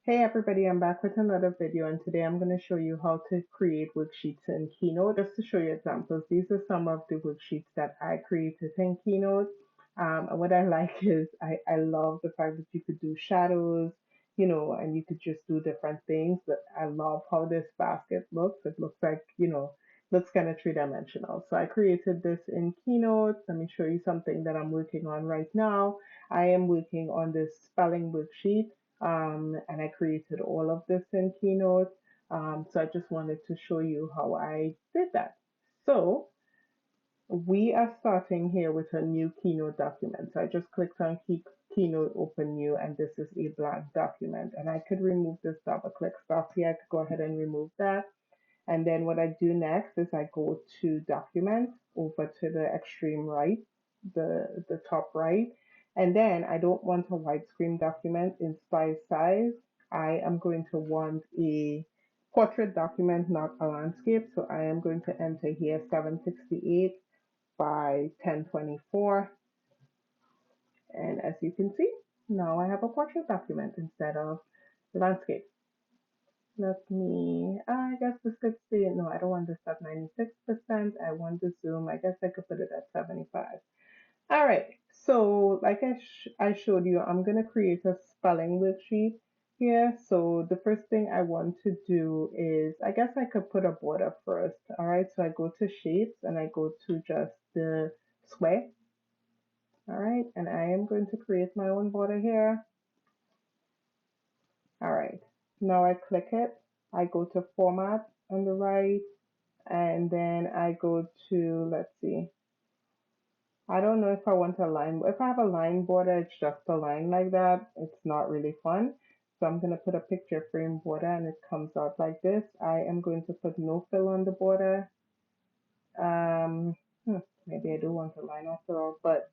Hey everybody, I'm back with another video, and today I'm going to show you how to create worksheets in Keynote. Just to show you examples, these are some of the worksheets that I created in Keynote. And what I like is I love the fact that you could do shadows, and you could just do different things. But I love how this basket looks. It looks like, looks kind of three-dimensional. So I created this in Keynote. Let me show you something that I'm working on right now. I am working on this spelling worksheet, and I created all of this in Keynote. So I just wanted to show you how I did that. So we are starting here with a new Keynote document. So I just clicked on Keynote, Open New, and this is a blank document. And I could remove this double click stop here. I could go ahead and remove that. And then what I do next is I go to Document over to the extreme right, the top right. And then I don't want a widescreen document in size. I am going to want a portrait document, not a landscape. So I am going to enter here 768 by 1024. And as you can see, now I have a portrait document instead of landscape. Let me, I guess this could stay, no, I don't want this at 96%. I want the zoom. I guess I could put it at 75. All right, so like I showed you, I'm going to create a spelling worksheet here. So the first thing I want to do is, I guess I could put a border first. All right, so I go to shapes and I go to just the square. All right, and I am going to create my own border here. All right, now I click it. I go to format on the right, and then I go to, let's see, I don't know if I want a line. If I have a line border, it's just a line like that. It's not really fun. So I'm going to put a picture frame border and it comes out like this. I am going to put no fill on the border. Um, Maybe I do want a line after all, but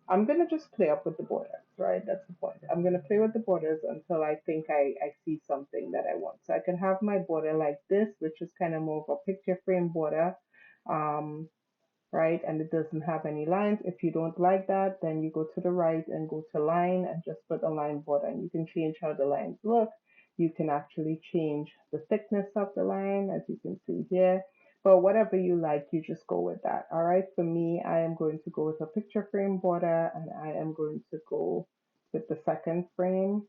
I'm going to just play up with the borders, right? That's the point. I'm going to play with the borders until I think I see something that I want. So I can have my border like this, which is kind of more of a picture frame border. Um, right? And it doesn't have any lines. If you don't like that, then you go to the right and go to line and just put a line border. And you can change how the lines look. You can actually change the thickness of the line, as you can see here. But whatever you like, you just go with that. All right, for me, I am going to go with a picture frame border, and I am going to go with the second frame.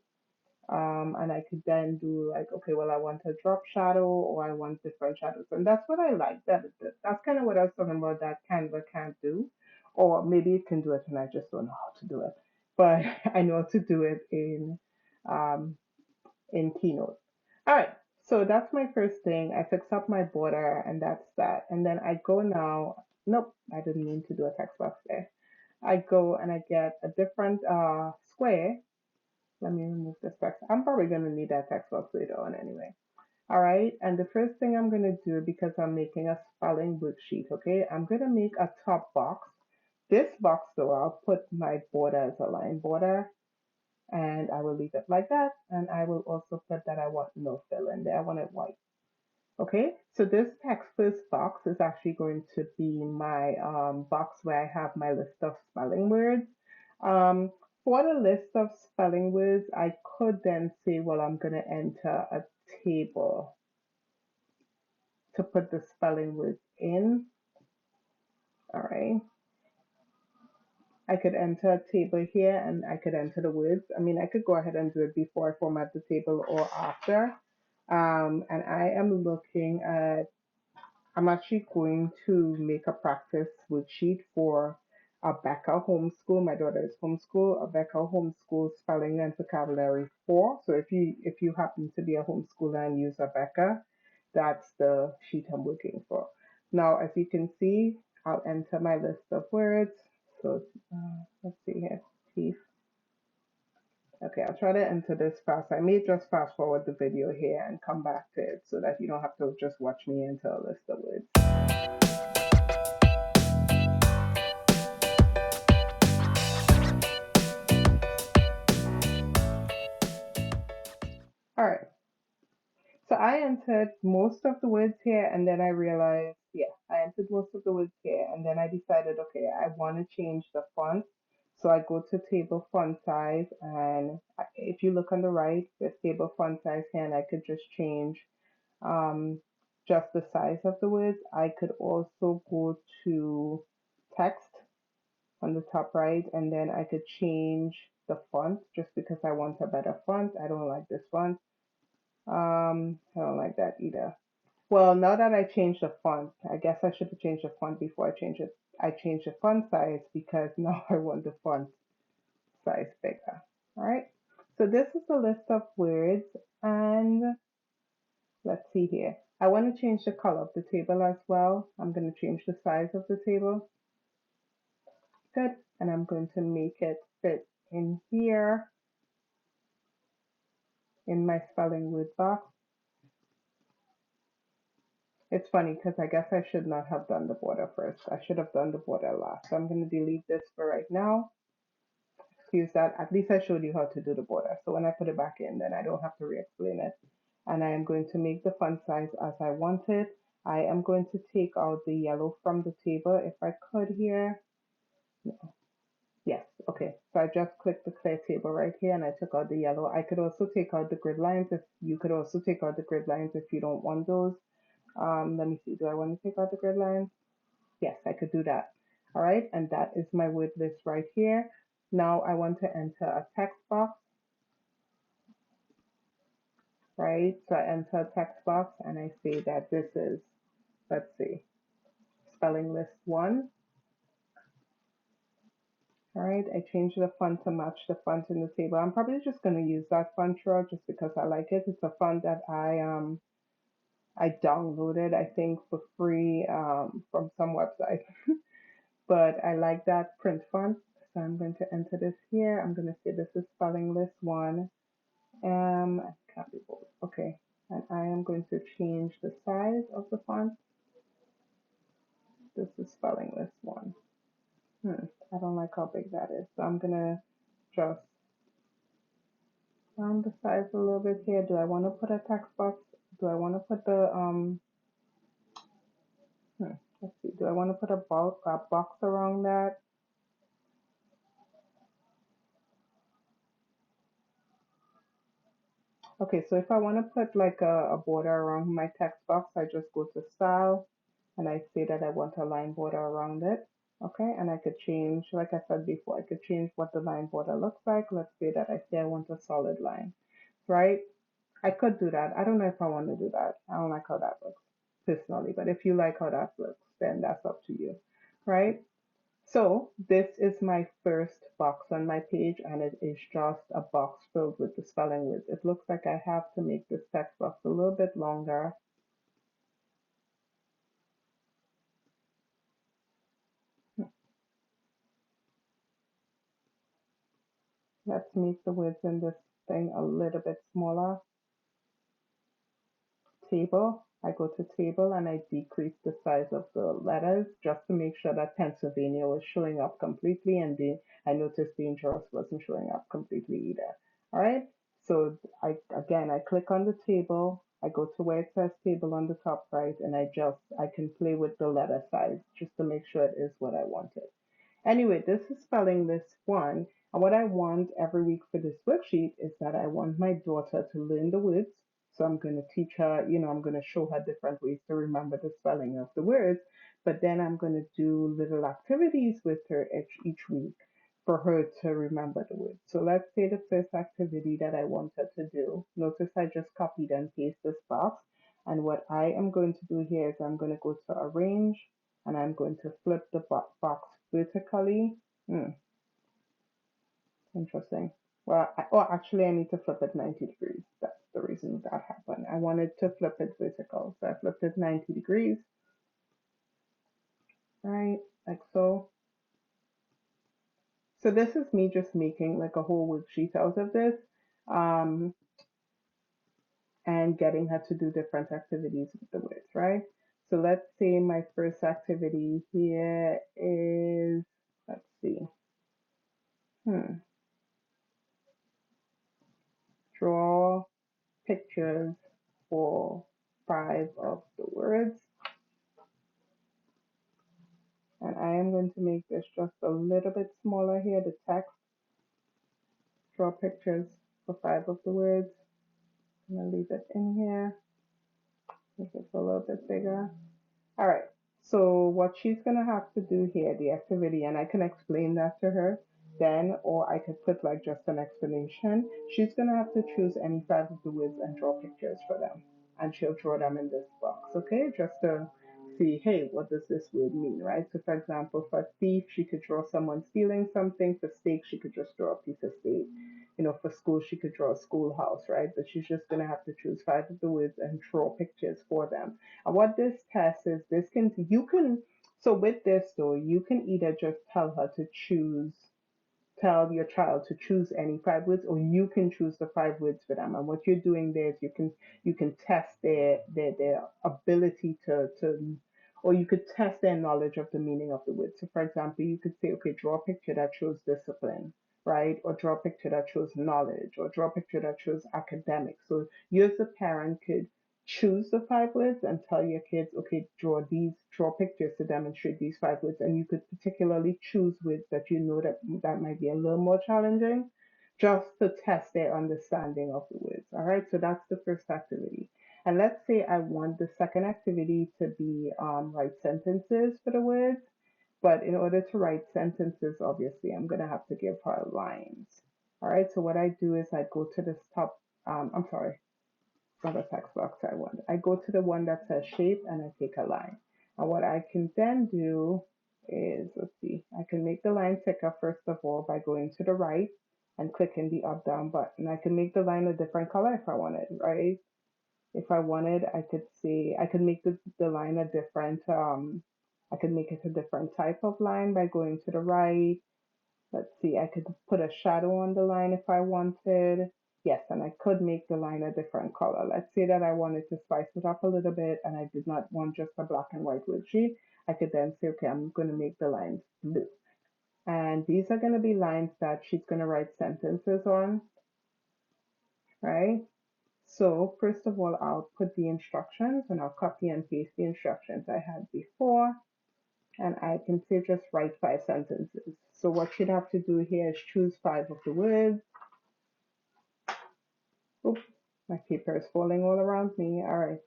And I could then do like, okay, well, I want a drop shadow or I want different shadows. And that's what I like. That's kind of what I was talking about that Canva can't do. Or maybe it can do it and I just don't know how to do it. But I know how to do it um, in Keynote. All right, so that's my first thing. I fix up my border and that's that. And then I go now, nope, I didn't mean to do a text box there. I go and I get a different square. Let me remove this text. I'm probably going to need that text box later on anyway. All right, and the first thing I'm going to do, because I'm making a spelling worksheet, okay, I'm going to make a top box. This box, though, I'll put my border as a line border, and I will leave it like that. And I will also put that I want no fill in there. I want it white. Okay, so this text first box is actually going to be my box where I have my list of spelling words. Um, for the list of spelling words, I could then say, well, I'm going to enter a table to put the spelling words in. All right. I could enter a table here and I could enter the words. I mean, I could go ahead and do it before I format the table or after. And I am looking at, I'm actually going to make a practice worksheet for a Becca homeschool. My daughter is homeschool, a Becca homeschool spelling and vocabulary 4. So if you happen to be a homeschooler and use a Becca, that's the sheet I'm looking for. Now, as you can see, I'll enter my list of words. So let's see here, teeth. Okay, I'll try to enter this fast. I may just fast forward the video here and come back to it so that you don't have to just watch me enter a list of words. All right, so I entered most of the words here and then I realized, yeah, I entered most of the words here and then I decided, okay, I want to change the font. So I go to table font size, and if you look on the right, there's table font size here, and I could just change um, just the size of the words. I could also go to text on the top right, and then I could change the font just because I want a better font. I don't like this font. I don't like that either. Well, now that I changed the font, I guess I should have changed the font before I changed it. I changed the font size because now I want the font size bigger. All right. So this is a list of words, and let's see here. I want to change the color of the table as well. I'm going to change the size of the table. Good. And I'm going to make it fit in here in my spelling word box. It's funny because I guess I should not have done the border first. I should have done the border last. So I'm going to delete this for right now. Excuse that. At least I showed you how to do the border. So when I put it back in, then I don't have to re-explain it. And I am going to make the font size as I want it. I am going to take out the yellow from the table if I could here. No. Yes, okay. So I just clicked the clear table right here and I took out the yellow. I could also take out the grid lines if you could also take out the grid lines if you don't want those. Let me see, do I want to take out the grid lines? Yes, I could do that. All right, and that is my word list right here. Now I want to enter a text box, right? So I enter a text box and I say that this is, let's see, spelling list 1. All right, I changed the font to match the font in the table. I'm probably just going to use that font throughout just because I like it. It's a font that I downloaded, I think, for free from some website. But I like that print font. So I'm going to enter this here. I'm going to say this is spelling list 1. Copy bold. Okay. And I am going to change the size of the font. This is spelling list 1. I don't like how big that is. So I'm going to just round the size a little bit here. Do I want to put a text box? Do I want to put the, let's see, do I want to put a box around that? Okay, so if I want to put like a border around my text box, I just go to style and I say that I want a line border around it. Okay, and I could change, like I said before, I could change what the line border looks like. Let's say that I say I want a solid line, right? I could do that. I don't know if I want to do that. I don't like how that looks personally, but if you like how that looks, then that's up to you, right? So this is my first box on my page, and it is just a box filled with the spelling words. It looks like I have to make this text box a little bit longer. Let's make the words in this thing a little bit smaller. Table. I go to table and I decrease the size of the letters just to make sure that Pennsylvania was showing up completely, and I noticed Dangerous wasn't showing up completely either. All right. So I click on the table. I go to where it says table on the top right, and I can play with the letter size just to make sure it is what I wanted. Anyway, this is spelling list 1. And what I want every week for this worksheet is that I want my daughter to learn the words. So I'm going to teach her, I'm going to show her different ways to remember the spelling of the words. But then I'm going to do little activities with her each week for her to remember the words. So let's say the first activity that I want her to do. Notice I just copied and pasted this box. And what I am going to do here is I'm going to go to arrange and I'm going to flip the box vertically. Interesting. Well, actually, I need to flip it 90 degrees. That's the reason that happened. I wanted to flip it vertical, so I flipped it 90 degrees. Right, like so. So this is me just making like a whole worksheet out of this, um, and getting her to do different activities with the words, right? So let's say my first activity here is, let's see, draw pictures for 5 of the words. And I am going to make this just a little bit smaller here, the text, draw pictures for 5 of the words. I'm going to leave it in here, make it a little bit bigger. All right, so what she's gonna have to do here, the activity, and I can explain that to her then, or I could put like just an explanation. She's gonna have to choose any 5 of the words and draw pictures for them. And she'll draw them in this box, okay? Just to see, hey, what does this word mean, right? So for example, for thief, she could draw someone stealing something. For steak, she could just draw a piece of steak. You know, for school, she could draw a schoolhouse, right? But she's just gonna have to choose 5 of the words and draw pictures for them. And what this test is, this can you can so with this though, you can either just tell her to choose, tell your child to choose any 5 words, or you can choose the 5 words for them. And what you're doing there is you can test their ability to or you could test their knowledge of the meaning of the word. So for example, you could say, okay, draw a picture that shows discipline, right? Or draw a picture that shows knowledge, or draw a picture that shows academics. So you as a parent could choose the 5 words and tell your kids, okay, draw pictures to demonstrate these 5 words. And you could particularly choose words that you know that might be a little more challenging, just to test their understanding of the words. All right, so that's the first activity. And let's say I want the second activity to be write sentences for the words. But in order to write sentences, obviously, I'm going to have to give her lines. All right, so what I do is I go to this top, I'm sorry, not a text box I want. I go to the one that says shape and I take a line. And what I can then do is, let's see, I can make the line thicker first of all by going to the right and clicking the up down button. I can make the line a different color if I wanted, right? If I wanted, I could see, I could make the line a different, I could make it a different type of line by going to the right. Let's see, I could put a shadow on the line if I wanted. Yes, and I could make the line a different color. Let's say that I wanted to spice it up a little bit and I did not want just a black and white worksheet. I could then say, okay, I'm going to make the lines blue. And these are going to be lines that she's going to write sentences on, right? So first of all, I'll put the instructions and I'll copy and paste the instructions I had before. And I can say just write 5 sentences. So what she'd have to do here is choose 5 of the words. Oops, my paper is falling all around me. All right.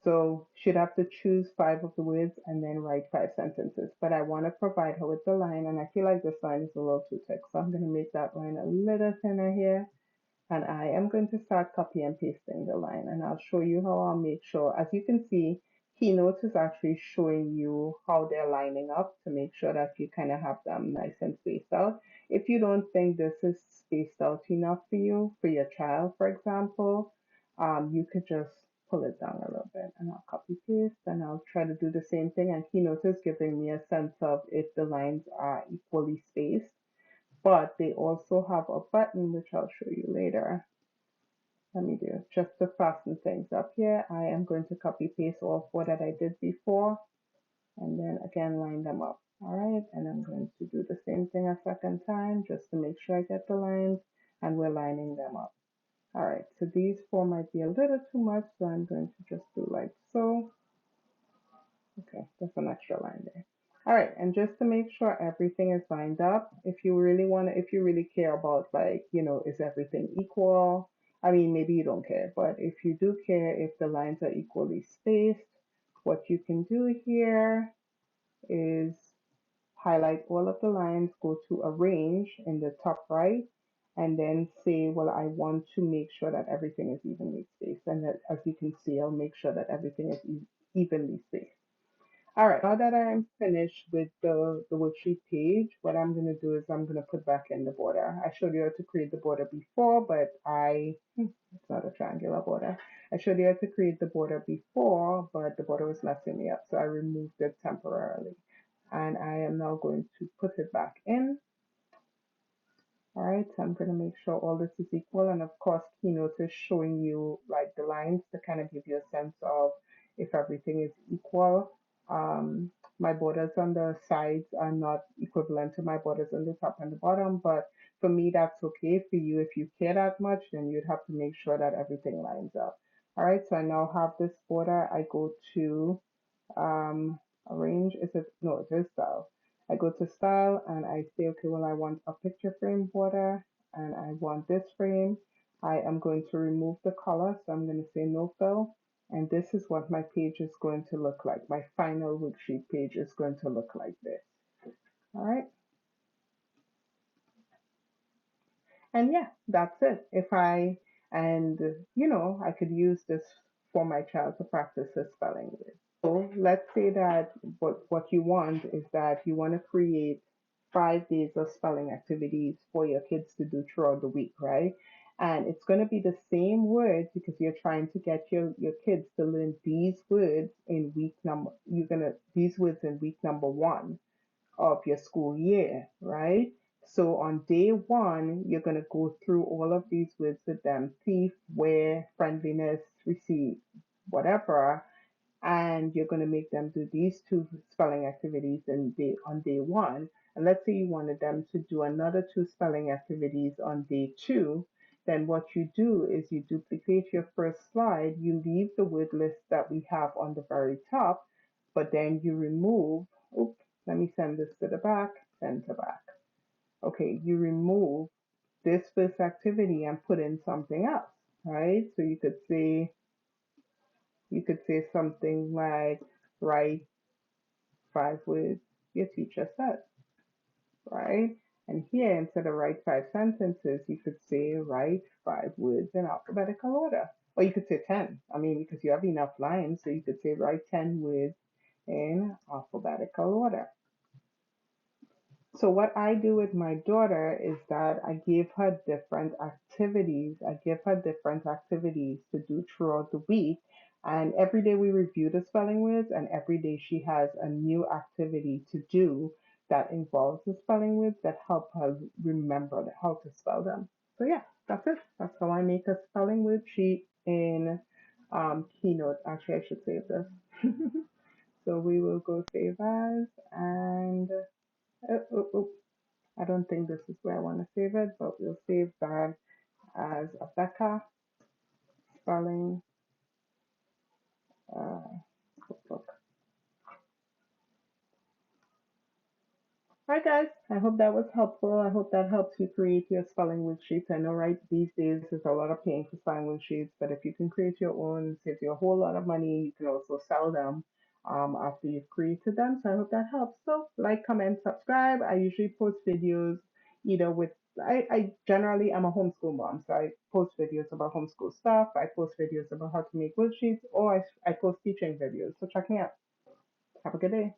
So she'd have to choose 5 of the words and then write 5 sentences. But I want to provide her with the line, and I feel like this line is a little too thick. So I'm going to make that line a little thinner here. And I am going to start copy and pasting the line, and I'll show you how I'll make sure. As you can see, Keynote is actually showing you how they're lining up to make sure that you kind of have them nice and spaced out. If you don't think this is spaced out enough for you, for your child, for example, you could just pull it down a little bit, and I'll copy paste, and I'll try to do the same thing. And Keynote is giving me a sense of if the lines are equally spaced, but they also have a button which I'll show you later. Let me do just to fasten things up here. I am going to copy paste all 4 that I did before and then again line them up. All right, and I'm going to do the same thing a second time just to make sure I get the lines, and we're lining them up. All right, so these 4 might be a little too much, so I'm going to just do like so. Okay, that's an extra line there. All right, and just to make sure everything is lined up, if you really want to, if you really care about like, is everything equal? I mean, maybe you don't care, but if you do care if the lines are equally spaced, what you can do here is highlight all of the lines, go to arrange in the top right, and then say, well, I want to make sure that everything is evenly spaced. And that, as you can see, I'll make sure that everything is evenly spaced. All right, now that I'm finished with the worksheet page, what I'm going to do is I'm going to put back in the border. I showed you how to create the border before, but it's not a triangular border. I showed you how to create the border before, but the border was messing me up, so I removed it temporarily. And I am now going to put it back in. All right, so I'm going to make sure all this is equal. And of course, Keynote is showing you like the lines to kind of give you a sense of if everything is equal. My borders on the sides are not equivalent to my borders on the top and the bottom, but for me, that's okay. For you, if you care that much, then you'd have to make sure that everything lines up. All right, so I now have this border. I go to Arrange, is it? No, it is style. I go to style and I say, okay, well, I want a picture frame border and I want this frame. I am going to remove the color, so I'm going to say no fill. And this is what my page is going to look like. My final worksheet page is going to look like this. All right. And yeah, that's it. And I could use this for my child to practice his spelling with. So let's say that what you want is that you want to create 5 days of spelling activities for your kids to do throughout the week, right? And it's going to be the same words because you're trying to get your kids to learn these words in these words in week number 1 of your school year, right? So on day 1, you're going to go through all of these words with them: thief, wear, friendliness, receive, whatever, and you're going to make them do these 2 spelling activities on day 1. And let's say you wanted them to do another 2 spelling activities on day 2. Then what you do is you duplicate your first slide, you leave the word list that we have on the very top, but then you remove, oops, let me send this to the back, send to back. Okay, you remove this first activity and put in something else, right? So you could say something like, write 5 words your teacher said, right? And here, instead of write 5 sentences, you could say write 5 words in alphabetical order. Or you could say 10. I mean, because you have enough lines, so you could say write 10 words in alphabetical order. So what I do with my daughter is that I give her different activities. I give her different activities to do throughout the week. And every day we review the spelling words, and every day she has a new activity to do that involves the spelling words that help her remember how to spell them. So yeah, that's it. That's how I make a spelling word sheet in Keynote. Actually, I should save this. So we will go save as, and I don't think this is where I want to save it, but we'll save that as a Becca spelling cookbook. All right, guys. I hope that was helpful. I hope that helps you create your spelling worksheets. I know, right, these days there's a lot of paying for spelling worksheets, but if you can create your own, save you a whole lot of money. You can also sell them after you've created them. So I hope that helps. So like, comment, subscribe. I usually post videos either with I generally am a homeschool mom, so I post videos about homeschool stuff. I post videos about how to make worksheets, or I post teaching videos. So check me out. Have a good day.